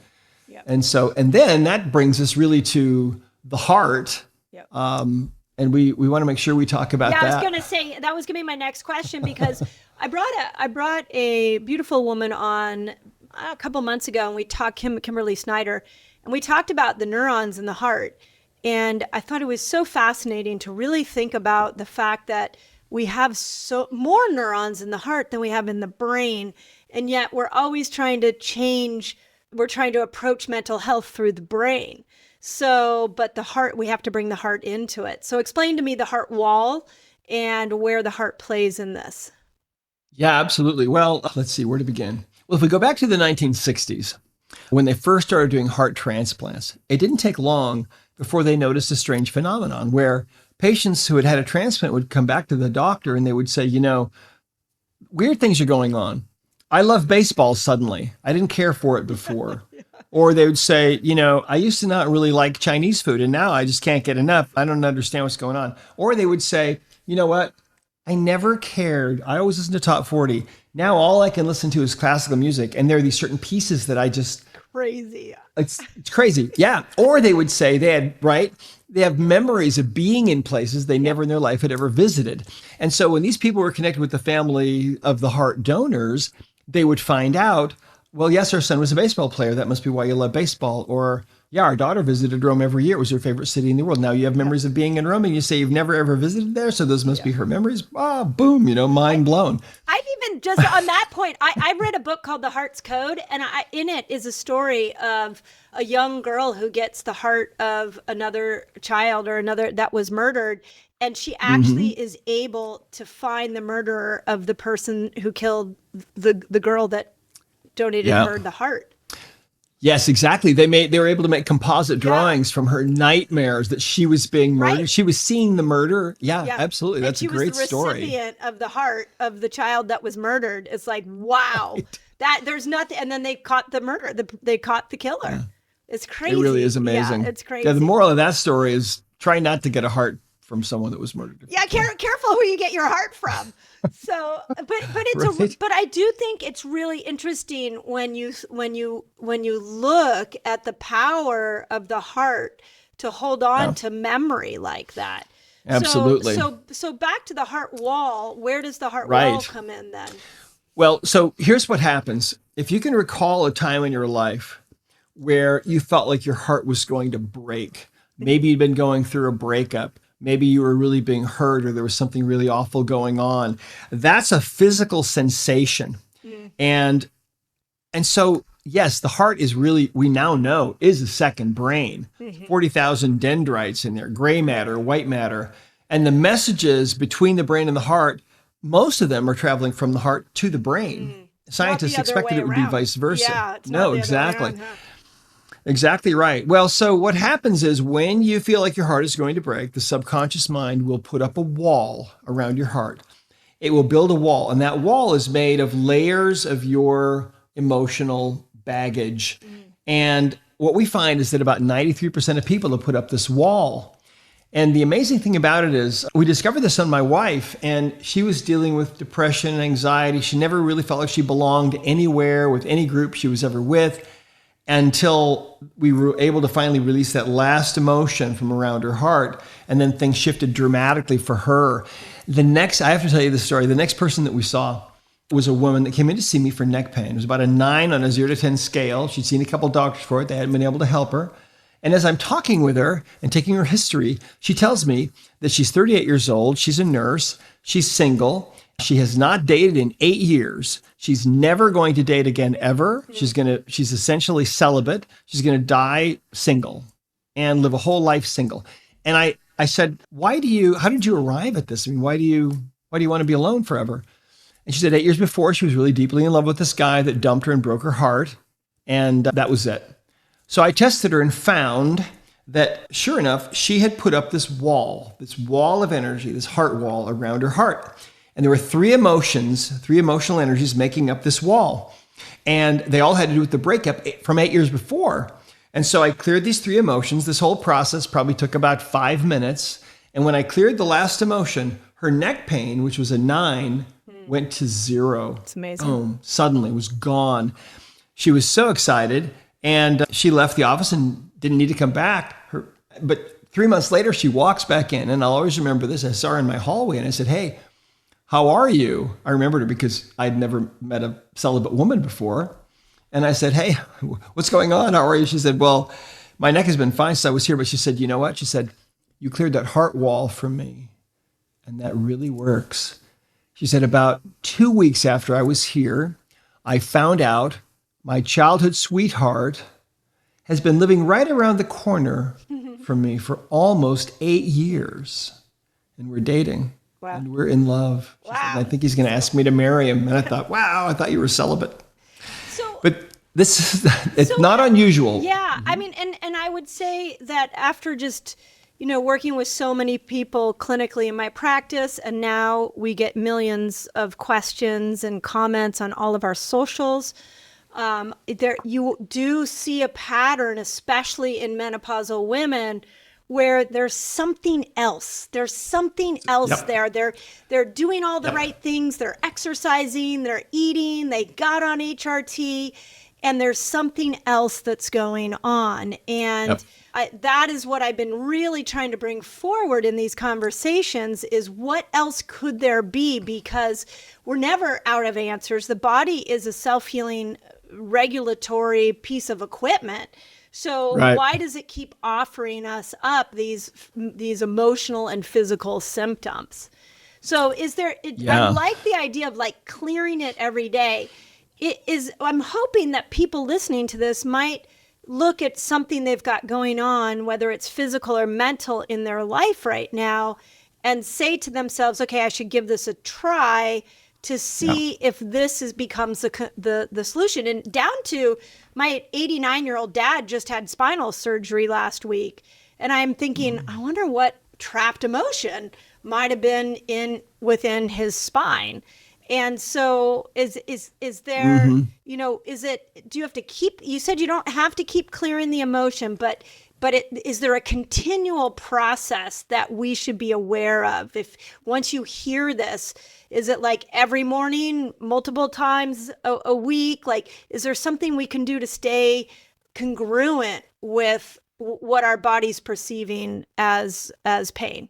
then that brings us really to the heart. Yep. And we want to make sure we talk about that. I was going to say, that was going to be my next question, because I brought a beautiful woman on a couple months ago, and we talked, Kimberly Snyder, and we talked about the neurons in the heart. And I thought it was so fascinating to really think about the fact that we have more neurons in the heart than we have in the brain. And yet we're always trying to approach mental health through the brain. So, but the heart, we have to bring the heart into it. So explain to me the heart wall and where the heart plays in this. Yeah, absolutely. Well, let's see, where to begin. Well, if we go back to the 1960s, when they first started doing heart transplants, it didn't take long before they noticed a strange phenomenon where patients who had had a transplant would come back to the doctor and they would say, weird things are going on. I love baseball suddenly. I didn't care for it before. Or they would say, I used to not really like Chinese food, and now I just can't get enough. I don't understand what's going on. Or they would say, you know what? I never cared. I always listened to Top 40. Now all I can listen to is classical music. And there are these certain pieces that I just... Crazy. It's crazy. Yeah. Or they would say they have memories of being in places they never in their life had ever visited. And so when these people were connected with the family of the heart donors, they would find out, well, yes, our son was a baseball player. That must be why you love baseball. Or, yeah, our daughter visited Rome every year. It was her favorite city in the world. Now you have memories of being in Rome, and you say you've never ever visited there, so those must be her memories. Ah, boom, mind blown. I've even just on that point, I read a book called The Heart's Code, and in it is a story of a young girl who gets the heart of another child or another that was murdered. And she actually is able to find the murderer of the person who killed the girl that donated her the heart. Yes, exactly. They were able to make composite drawings from her nightmares that she was being murdered. Right. She was seeing the murder. Yeah, absolutely. That's a great story. She was the recipient of the heart of the child that was murdered. It's like, wow, that there's nothing. And then they caught the murderer. They caught the killer. Yeah. It's crazy. It really is amazing. Yeah, it's crazy. Yeah, the moral of that story is try not to get a heart from someone that was murdered. Yeah, careful who you get your heart from. So, but it's right? But I do think it's really interesting when you look at the power of the heart to hold on to memory like that. Absolutely. So back to the heart wall. Where does the heart wall come in then? Well, so here's what happens. If you can recall a time in your life where you felt like your heart was going to break, maybe you'd been going through a breakup. Maybe you were really being hurt or there was something really awful going on. That's a physical sensation. And so, yes, the heart is really, we now know, is a second brain. 40,000 dendrites in there, gray matter, white matter. And the messages between the brain and the heart, most of them are traveling from the heart to the brain. Scientists expected it would be vice versa. Yeah, no, exactly. Exactly right. Well, so what happens is when you feel like your heart is going to break, the subconscious mind will put up a wall around your heart. It will build a wall, and that wall is made of layers of your emotional baggage. And what we find is that about 93% of people have put up this wall. And the amazing thing about it is we discovered this on my wife, and she was dealing with depression and anxiety. She never really felt like she belonged anywhere with any group she was ever with until we were able to finally release that last emotion from around her heart. And then things shifted dramatically for her. I have to tell you the story. The next person that we saw was a woman that came in to see me for neck pain. It was about a 9 on a 0 to 10 scale. She'd seen a couple doctors for it. They hadn't been able to help her. And as I'm talking with her and taking her history, she tells me that she's 38 years old. She's a nurse. She's single. She has not dated in 8 years. She's never going to date again ever. She's essentially celibate. She's going to die single and live a whole life single. And I said, how did you arrive at this? I mean, why do you want to be alone forever? And she said 8 years before, she was really deeply in love with this guy that dumped her and broke her heart. And that was it. So I tested her and found that sure enough, she had put up this wall of energy, this heart wall around her heart. And there were three emotional energies making up this wall. And they all had to do with the breakup from 8 years before. And so I cleared these three emotions. This whole process probably took about 5 minutes. And when I cleared the last emotion, her neck pain, which was a 9, went to 0. It's amazing. Boom, suddenly was gone. She was so excited, and she left the office and didn't need to come back. But 3 months later, she walks back in, and I'll always remember this. I saw her in my hallway, and I said, "Hey, how are you?" I remembered her because I'd never met a celibate woman before. And I said, "Hey, what's going on? How are you?" She said, "Well, my neck has been fine since I was here." But she said, "You know what?" She said, "You cleared that heart wall from me. And that really works." She said, "About 2 weeks after I was here, I found out my childhood sweetheart has been living right around the corner from me for almost 8 years. And we're dating. Wow. And we're in love." She said, "I think he's going to ask me to marry him." And I thought, wow, I thought you were celibate. But it's not unusual. Yeah. I mean, and I would say that after just, working with so many people clinically in my practice, and now we get millions of questions and comments on all of our socials. You do see a pattern, especially in menopausal women, where there's something else. There's something else there. They're doing all the right things. They're exercising, they're eating, they got on HRT, and there's something else that's going on. And that is what I've been really trying to bring forward in these conversations is what else could there be? Because we're never out of answers. The body is a self-healing regulatory piece of equipment. So why does it keep offering us up these emotional and physical symptoms? So I like the idea of like clearing it every day. I'm hoping that people listening to this might look at something they've got going on, whether it's physical or mental in their life right now, and say to themselves, okay, I should give this a try to see if this becomes the solution. And down to my 89-year-old dad just had spinal surgery last week. And I'm thinking, I wonder what trapped emotion might have been within his spine. And so is there, do you have to you said you don't have to keep clearing the emotion, but is there a continual process that we should be aware of? If once you hear this, is it like every morning, multiple times a week? Like, is there something we can do to stay congruent with what our body's perceiving as pain?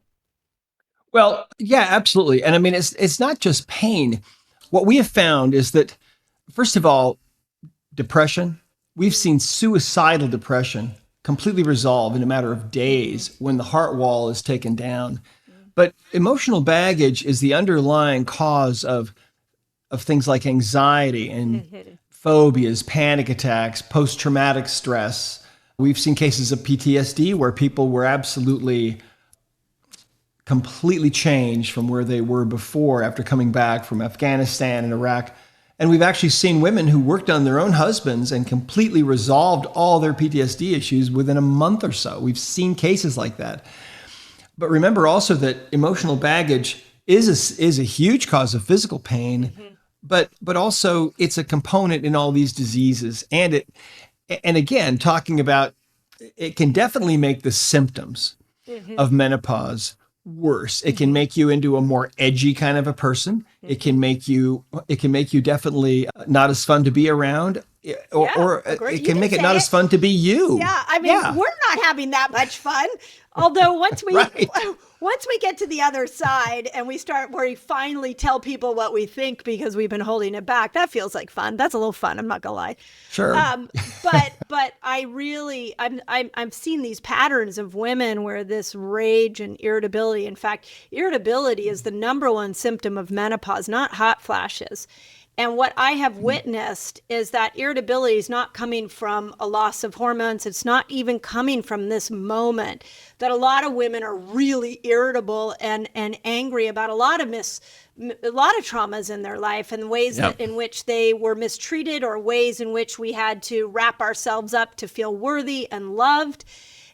Well, yeah, absolutely. And I mean, it's not just pain. What we have found is that, first of all, depression, we've seen suicidal depression completely resolve in a matter of days when the heart wall is taken down. But emotional baggage is the underlying cause of things like anxiety and phobias, panic attacks, post-traumatic stress. We've seen cases of PTSD where people were absolutely completely changed from where they were before after coming back from Afghanistan and Iraq. And we've actually seen women who worked on their own husbands and completely resolved all their PTSD issues within a month or so. We've seen cases like that. But remember also that emotional baggage is a huge cause of physical pain, but also it's a component in all these diseases. And And again, talking about it can definitely make the symptoms of menopause worse. It can make you into a more edgy kind of a person. It can make you definitely not as fun to be around, or agree. it You can can make it say not as fun to be you. Yeah, I mean, we're not having that much fun. Although once we Right. once we get to the other side and we start where we finally tell people what we think because we've been holding it back, that feels like fun. That's a little fun. I'm not gonna lie. Sure. But I really I'm seeing these patterns of women where this rage and irritability. In fact, irritability is the number one symptom of menopause, not hot flashes. And what I have witnessed is that irritability is not coming from a loss of hormones. It's not even coming from this moment that a lot of women are really irritable and angry about a lot of traumas in their life and ways in which they were mistreated or ways in which we had to wrap ourselves up to feel worthy and loved.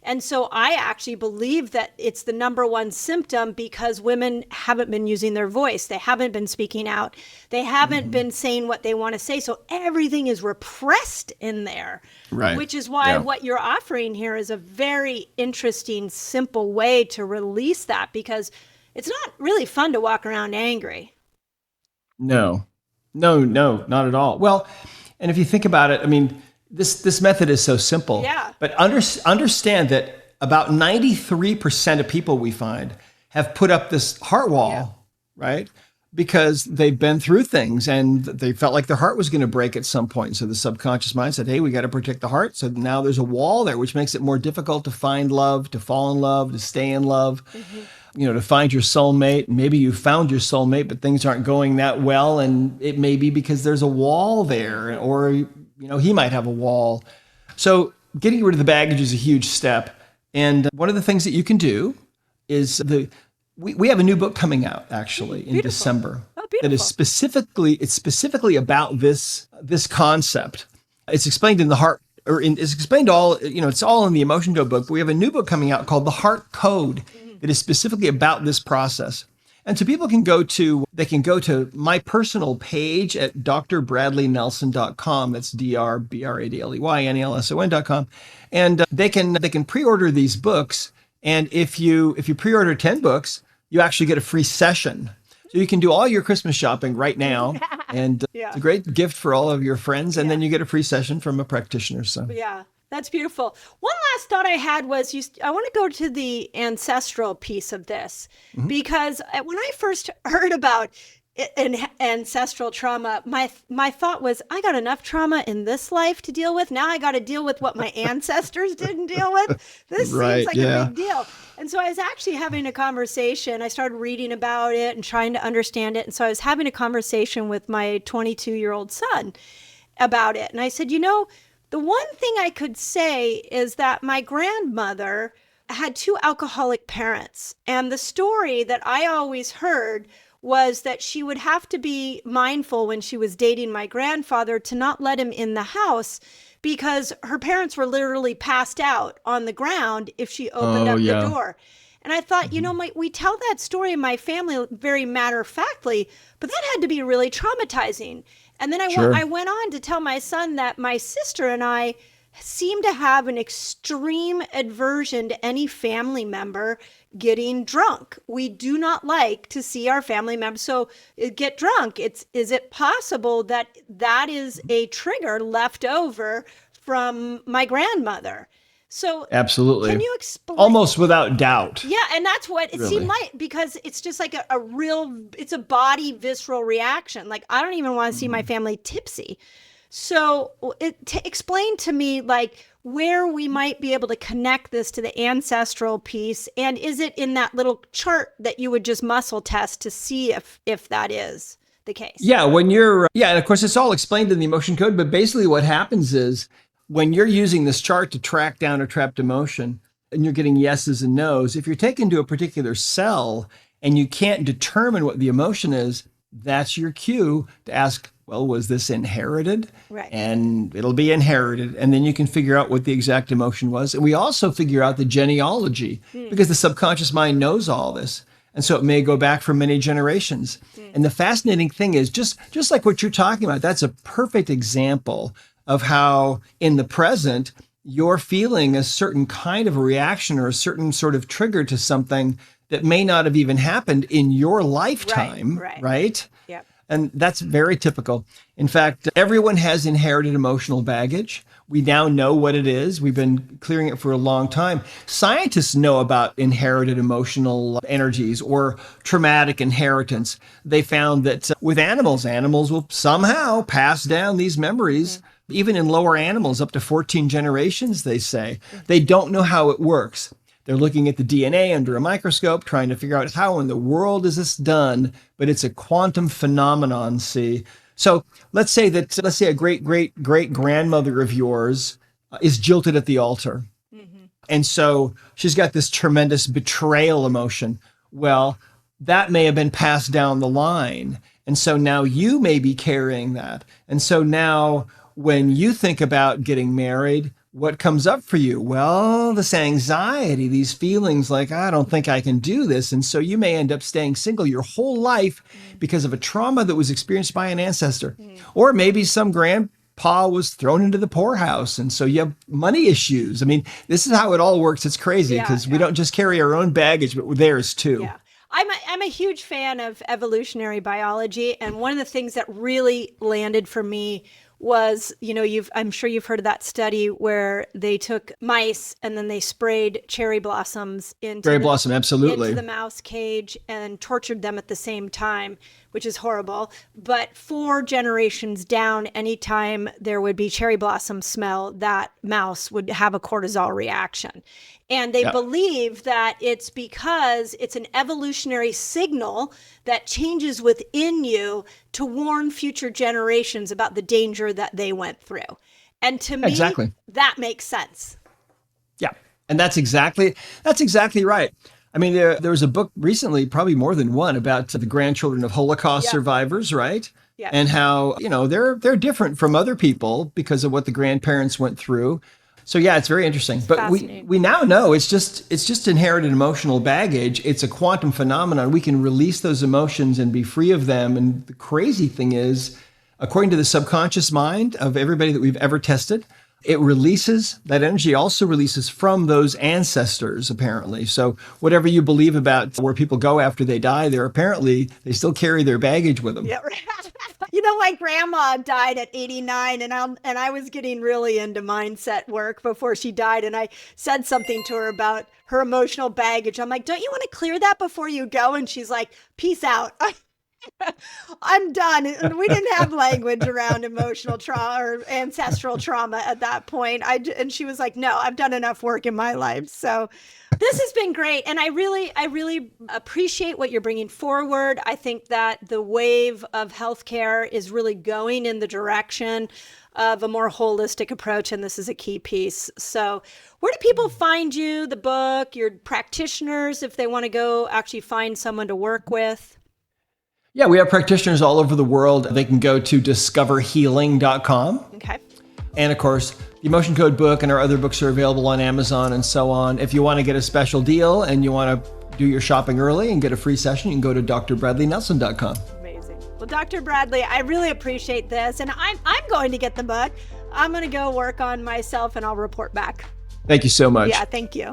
And so I actually believe that it's the number one symptom because women haven't been using their voice. They haven't been speaking out. They haven't been saying what they want to say. So everything is repressed in there, Right. which is why what you're offering here is a very interesting, simple way to release that, because it's not really fun to walk around angry. No, not at all. Well, and if you think about it, I mean, this method is so simple. Yeah. But understand that about 93% of people we find have put up this heart wall, right? Because they've been through things and they felt like their heart was going to break at some point. So the subconscious mind said, hey, we got to protect the heart. So now there's a wall there, which makes it more difficult to find love, to fall in love, to stay in love. To find your soulmate. Maybe you found your soulmate, but things aren't going that well. And it may be because there's a wall there, or, he might have a wall. So getting rid of the baggage is a huge step. And one of the things that you can do is we have a new book coming out actually in December that is specifically about this concept. It's explained in the heart, it's explained all, it's all in the Emotion Code book, but we have a new book coming out called The Heart Code that is specifically about this process. And so people can go to my personal page at drbradleynelson.com. That's drbradleynelson.com. And they can pre-order these books. And if you pre-order 10 books, you actually get a free session. So you can do all your Christmas shopping right now. And it's a great gift for all of your friends. And then you get a free session from a practitioner. So yeah. That's beautiful. One last thought I had was I want to go to the ancestral piece of this, because when I first heard about ancestral trauma, my thought was, I got enough trauma in this life to deal with. Now I got to deal with what my ancestors didn't deal with. This seems like a big deal. And so I was actually having a conversation. I started reading about it and trying to understand it. And so I was having a conversation with my 22-year-old son about it. And I said, the one thing I could say is that my grandmother had two alcoholic parents. And the story that I always heard was that she would have to be mindful when she was dating my grandfather to not let him in the house because her parents were literally passed out on the ground if she opened up the door. And I thought, we tell that story in my family very matter-of-factly, but that had to be really traumatizing. And then I went on to tell my son that my sister and I seem to have an extreme aversion to any family member getting drunk. We do not like to see our family members get drunk. Is it possible that is a trigger left over from my grandmother? So absolutely. Can you explain? Almost without doubt. Yeah, and that's what it seemed like, because it's just like it's a body visceral reaction. Like, I don't even want to see my family tipsy. So explain to me, like, where we might be able to connect this to the ancestral piece, and is it in that little chart that you would just muscle test to see if that is the case? Yeah, and of course it's all explained in the Emotion Code, but basically what happens is, when you're using this chart to track down a trapped emotion and you're getting yeses and nos, if you're taken to a particular cell and you can't determine what the emotion is, that's your cue to ask, well, was this inherited? Right. And it'll be inherited. And then you can figure out what the exact emotion was. And we also figure out the genealogy because the subconscious mind knows all this. And so it may go back for many generations. And the fascinating thing is, just like what you're talking about, that's a perfect example of how in the present you're feeling a certain kind of a reaction or a certain sort of trigger to something that may not have even happened in your lifetime, right? Yep. And that's very typical. In fact, everyone has inherited emotional baggage. We now know what it is. We've been clearing it for a long time. Scientists know about inherited emotional energies or traumatic inheritance. They found that with animals will somehow pass down these memories, even in lower animals, up to 14 generations, they say. They don't know how it works. They're looking at the DNA under a microscope, trying to figure out how in the world is this done, but it's a quantum phenomenon, see? So let's say a great grandmother of yours is jilted at the altar. Mm-hmm. And so she's got this tremendous betrayal emotion. Well, that may have been passed down the line. And so now you may be carrying that. And so now when you think about getting married, what comes up for you? Well, this anxiety, these feelings like, I don't think I can do this. And so you may end up staying single your whole life because of a trauma that was experienced by an ancestor. Or maybe some grandpa was thrown into the poorhouse. And so you have money issues. I mean, this is how it all works. It's crazy because we don't just carry our own baggage, but theirs too. Yeah. I'm a huge fan of evolutionary biology. And one of the things that really landed for me was, I'm sure you've heard of that study where they took mice and then they sprayed cherry blossoms into the mouse cage and tortured them at the same time, which is horrible. But 4 generations down, anytime there would be cherry blossom smell, that mouse would have a cortisol reaction. And they believe that it's because it's an evolutionary signal that changes within you to warn future generations about the danger that they went through. And to me, that makes sense. Yeah. And that's exactly right. I mean, there was a book recently, probably more than one, about the grandchildren of Holocaust survivors, right? Yeah. And how, they're different from other people because of what the grandparents went through. So yeah, it's very interesting. But we now know it's just inherited emotional baggage. It's a quantum phenomenon. We can release those emotions and be free of them. And the crazy thing is, according to the subconscious mind of everybody that we've ever tested, that energy also releases from those ancestors, apparently. So whatever you believe about where people go after they die, they still carry their baggage with them. Yeah, right. My grandma died at 89 and I was getting really into mindset work before she died. And I said something to her about her emotional baggage. I'm like, don't you want to clear that before you go? And she's like, peace out. I'm done. And we didn't have language around emotional trauma or ancestral trauma at that point. And she was like, no, I've done enough work in my life. So this has been great. And I really appreciate what you're bringing forward. I think that the wave of healthcare is really going in the direction of a more holistic approach. And this is a key piece. So where do people find you, the book, your practitioners, if they want to go actually find someone to work with? Yeah, we have practitioners all over the world. They can go to discoverhealing.com. Okay. And of course, the Emotion Code book and our other books are available on Amazon and so on. If you want to get a special deal and you want to do your shopping early and get a free session, you can go to drbradleynelson.com. Amazing. Well, Dr. Bradley, I really appreciate this. And I'm going to get the book. I'm going to go work on myself and I'll report back. Thank you so much. Yeah, thank you.